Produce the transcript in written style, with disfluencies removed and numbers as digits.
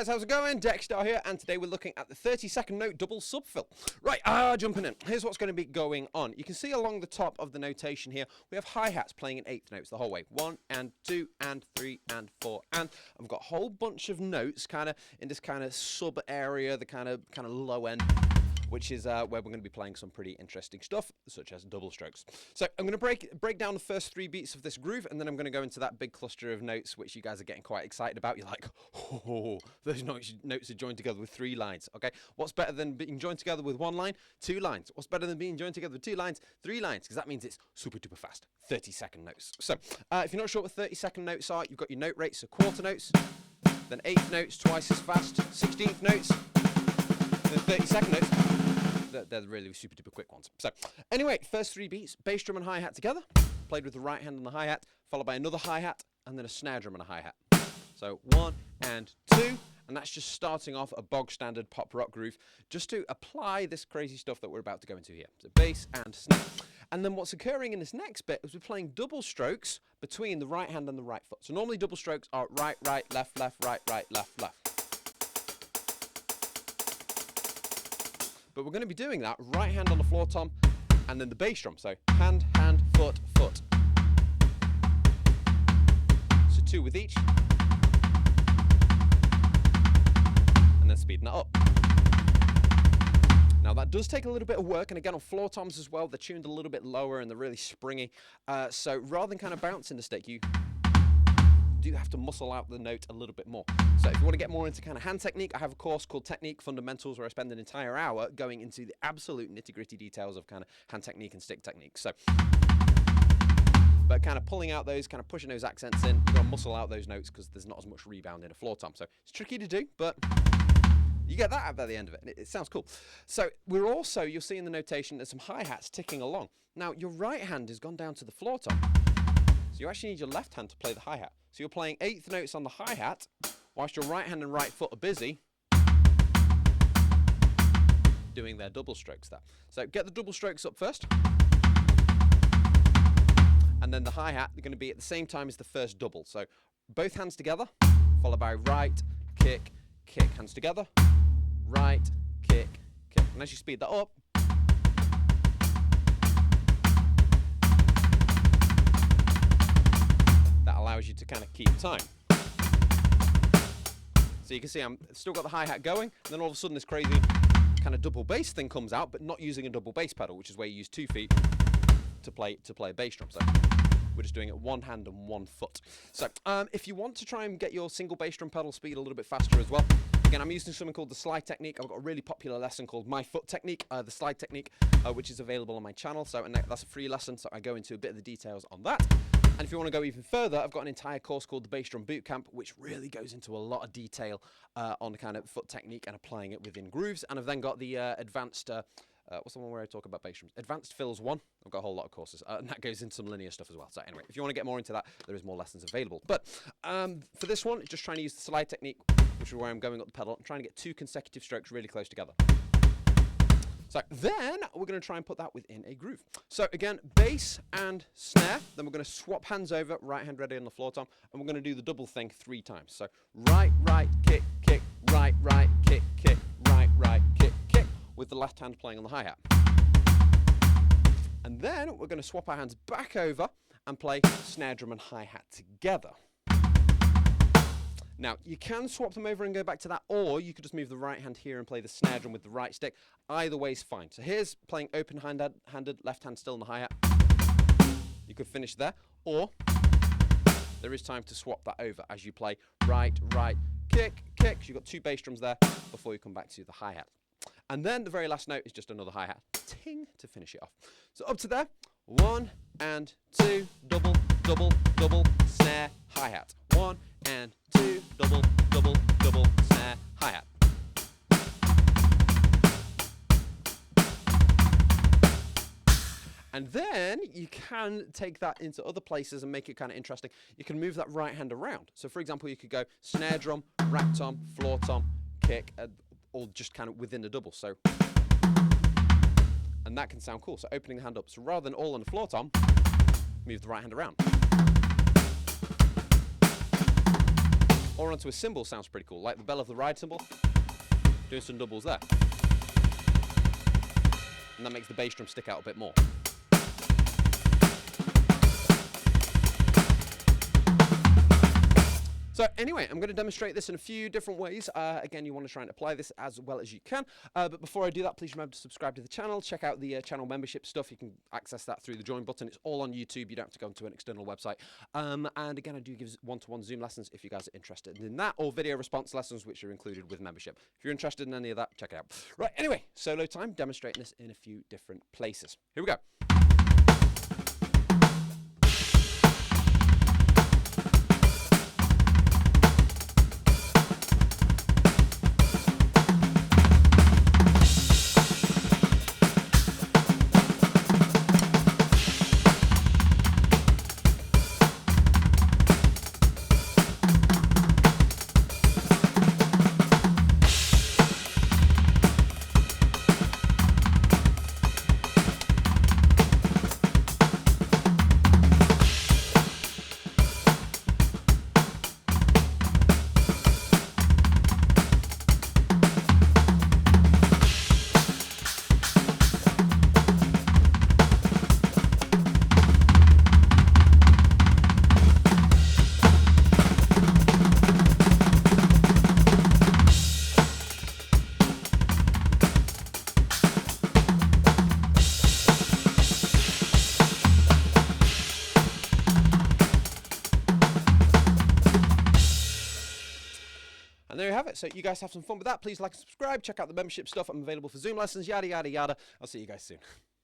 guys, how's it going? Dexter here, and today we're looking at the 30-second note double subfill. Right, jumping in. Here's what's going to be going on. You can see along the top of the notation here, we have hi-hats playing in eighth notes the whole way. 1 and 2 and 3 and 4 and I've got a whole bunch of notes kind of in this kind of sub area, the kind of low end, which is where we're going to be playing some pretty interesting stuff, such as double strokes. So I'm going to break down the first 3 beats of this groove, and then I'm going to go into that big cluster of notes, which you guys are getting quite excited about. You're like, oh, those notes are joined together with 3 lines. Okay, what's better than being joined together with 1 line? 2 lines. What's better than being joined together with 2 lines? 3 lines, because that means it's super duper fast. 30-second notes. So if you're not sure what 30-second notes are, you've got your note rates, so quarter notes, then eighth notes twice as fast, 16th notes, then 30-second notes. They're really super duper quick ones. So anyway, first 3 beats, bass drum and hi-hat together, played with the right hand on the hi-hat, followed by another hi-hat, and then a snare drum and a hi-hat. So 1 and 2, and that's just starting off a bog standard pop rock groove, just to apply this crazy stuff that we're about to go into here. So bass and snare. And then what's occurring in this next bit is we're playing double strokes between the right hand and the right foot. So normally double strokes are right, right, left, left, right, right, left, left. But we're going to be doing that right hand on the floor tom, and then the bass drum. So hand, hand, foot, foot. So 2 with each. And then speeding that up. Now that does take a little bit of work, and again on floor toms as well, they're tuned a little bit lower and they're really springy. So rather than kind of bouncing the stick, you do have to muscle out the note a little bit more. So if you want to get more into kind of hand technique, I have a course called Technique Fundamentals where I spend an entire hour going into the absolute nitty-gritty details of kind of hand technique and stick technique. So, but kind of pulling out those, kind of pushing those accents in, you've got to muscle out those notes because there's not as much rebound in a floor tom. So it's tricky to do, but you get that out by the end of it, and it sounds cool. So we're also, you'll see in the notation, there's some hi-hats ticking along. Now your right hand has gone down to the floor tom, so you actually need your left hand to play the hi-hat. So you're playing eighth notes on the hi-hat, whilst your right hand and right foot are busy doing their double strokes there. So get the double strokes up first, and then the hi-hat, they're going to be at the same time as the first double. So both hands together, followed by right, kick, kick, hands together, right, kick, kick. And as you speed that up, that allows you to kind of keep time. So you can see I'm still got the hi-hat going, and then all of a sudden this crazy kind of double bass thing comes out, but not using a double bass pedal, which is where you use 2 feet to play a bass drum. So we're just doing it 1 hand and 1 foot. So if you want to try and get your single bass drum pedal speed a little bit faster as well, again, I'm using something called the slide technique. I've got a really popular lesson called My Foot Technique, the slide technique, which is available on my channel. So and that's a free lesson, so I go into a bit of the details on that. And if you want to go even further, I've got an entire course called the Bass Drum Bootcamp, which really goes into a lot of detail on the kind of foot technique and applying it within grooves. And I've then got the advanced, what's the one where I talk about bass drums? Advanced Fills 1. I've got a whole lot of courses, and that goes into some linear stuff as well. So anyway, if you want to get more into that, there is more lessons available. But for this one, just trying to use the slide technique, which is where I'm going up the pedal. I'm trying to get 2 consecutive strokes really close together. So then we're going to try and put that within a groove. So again, bass and snare. Then we're going to swap hands over, right hand ready on the floor tom, and we're going to do the double thing 3 times. So right, right, kick, kick, right, right, kick, kick, right, right, kick, kick, with the left hand playing on the hi-hat. And then we're going to swap our hands back over and play snare drum and hi-hat together. Now, you can swap them over and go back to that, or you could just move the right hand here and play the snare drum with the right stick. Either way is fine. So here's playing open-handed, left hand still on the hi-hat. You could finish there, or there is time to swap that over as you play right, right, kick, kick. So you've got 2 bass drums there before you come back to the hi-hat. And then the very last note is just another hi-hat, ting, to finish it off. So up to there, 1 and 2, double, double, double, snare, hi-hat. 1 and 2, double, double, double, snare, hi-hat. And then you can take that into other places and make it kind of interesting. You can move that right hand around. So for example, you could go snare drum, rack tom, floor tom, kick, all just kind of within the double. So, and that can sound cool. So opening the hand up. So rather than all on the floor tom, move the right hand around. or onto a cymbal sounds pretty cool, like the Bell of the Ride cymbal. Doing some doubles there. And that makes the bass drum stick out a bit more. So anyway, I'm going to demonstrate this in a few different ways. Again, you want to try and apply this as well as you can. But before I do that, please remember to subscribe to the channel. Check out the channel membership stuff. You can access that through the join button. It's all on YouTube. You don't have to go into an external website. And again, I do give one-to-one Zoom lessons if you guys are interested in that, or video response lessons, which are included with membership. If you're interested in any of that, check it out. Right, anyway, solo time, demonstrating this in a few different places. Here we go. And there you have it. So you guys have some fun with that. Please like and subscribe. Check out the membership stuff. I'm available for Zoom lessons, yada, yada, yada. I'll see you guys soon.